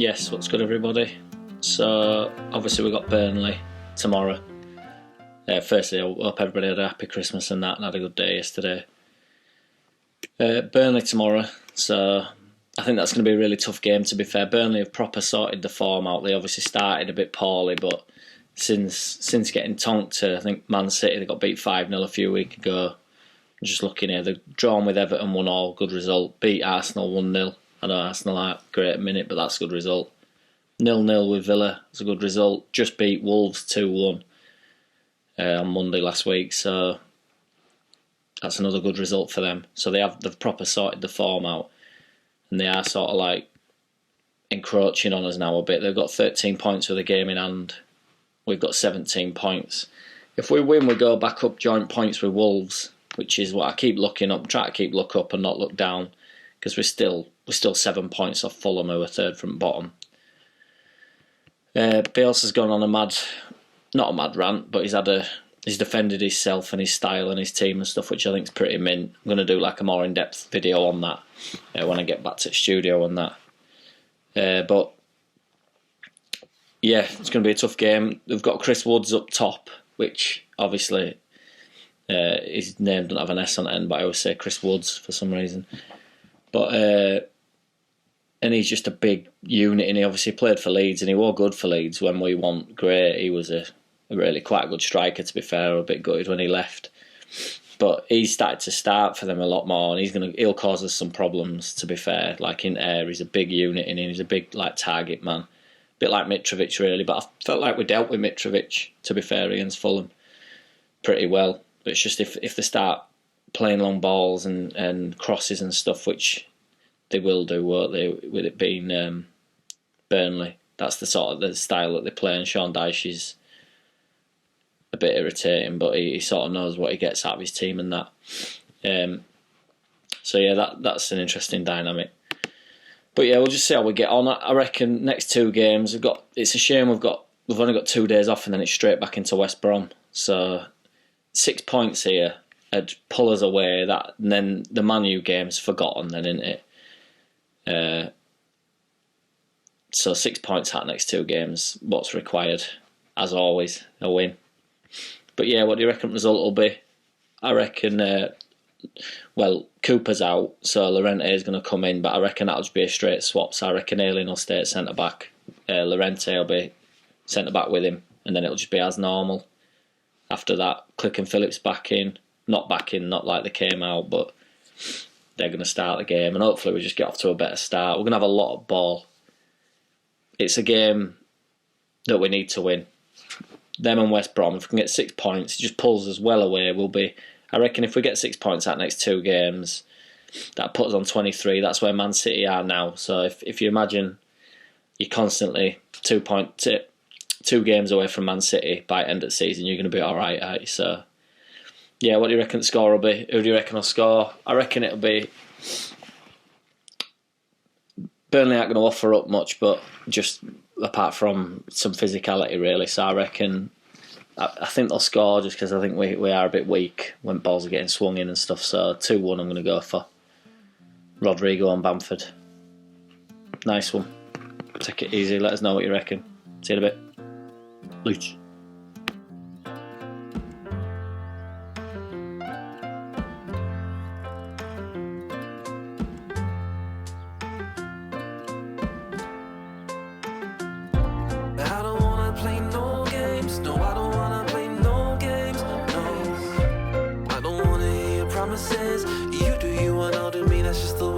Yes, what's good everybody? So obviously we've got Burnley tomorrow. Firstly, I hope everybody had a happy Christmas and had a good day yesterday. Burnley tomorrow, so I think that's going to be a really tough game, to be fair. Burnley have proper sorted the form out. They obviously started a bit poorly, but since getting tonked to, I think, Man City, they got beat 5-0 a few weeks ago. I'm just looking here, they've drawn with Everton 1-1, good result. Beat Arsenal 1-0. I know Arsenal aren't great at the minute, but that's a good result. 0-0 with Villa, it's a good result. Just beat Wolves 2-1 on Monday last week, so that's another good result for them. So they've proper sorted the form out, and they are sort of like encroaching on us now a bit. They've got 13 points with a game in hand. We've got 17 points. If we win, we go back up joint points with Wolves, which is what I keep looking up. Try to keep look up and not look down, because we're still 7 points off Fulham, who are third from bottom. Bielsa's gone on not a mad rant, but he's defended himself and his style and his team and stuff, which I think is pretty mint. I'm going to do like a more in-depth video on that when I get back to the studio on that. But yeah, it's going to be a tough game. They've got Chris Woods up top, which obviously his name doesn't have an S on the end, but I always say Chris Woods for some reason. But and he's just a big unit, and he obviously played for Leeds, and he was good for Leeds when we won. Great, he was a really quite a good striker, to be fair. A bit gutted when he left, but he's started to start for them a lot more, and he'll cause us some problems, to be fair. Like in air, he's a big unit, and he's a big like target man, a bit like Mitrovic really. But I felt like we dealt with Mitrovic, to be fair, against Fulham pretty well. But it's just if they start playing long balls and crosses and stuff, which they will do, won't they? With it being Burnley, that's the sort of the style that they play. And Sean Dyche is a bit irritating, but he sort of knows what he gets out of his team and that. So yeah, that's an interesting dynamic. But yeah, we'll just see how we get on. I reckon next two games it's a shame we've only got 2 days off, and then it's straight back into West Brom. So 6 points here would pull us away. That, and then the Man U game's forgotten then, isn't it? So 6 points out next two games. What's required, as always, a win. But yeah, what do you reckon the result will be? I reckon, Cooper's out, so Llorente is going to come in, but I reckon that'll just be a straight swap. So I reckon Ayling will stay at centre back, Llorente will be centre back with him, and then it'll just be as normal. After that, Click and Phillips back in, not like they came out, but they're going to start the game, and hopefully we just get off to a better start. We're going to have a lot of ball. It's a game that we need to win. Them and West Brom, if we can get 6 points, it just pulls us well away. I reckon if we get 6 points out next two games, that puts us on 23. That's where Man City are now. So if you imagine you're constantly 2 games away from Man City by end of the season, you're going to be alright, aren't you? So yeah, what do you reckon the score will be? Who do you reckon will score? I reckon it'll be Burnley aren't going to offer up much, but just apart from some physicality, really. So I reckon I think they'll score, just because I think we are a bit weak when balls are getting swung in and stuff. So 2-1 I'm going to go for. Rodrigo and Bamford. Nice one. Take it easy. Let us know what you reckon. See you in a bit. Leeds. I don't wanna play no games, no, I don't wanna play no games, no. I don't wanna hear your promises. You do you and I'll do me, that's just the way.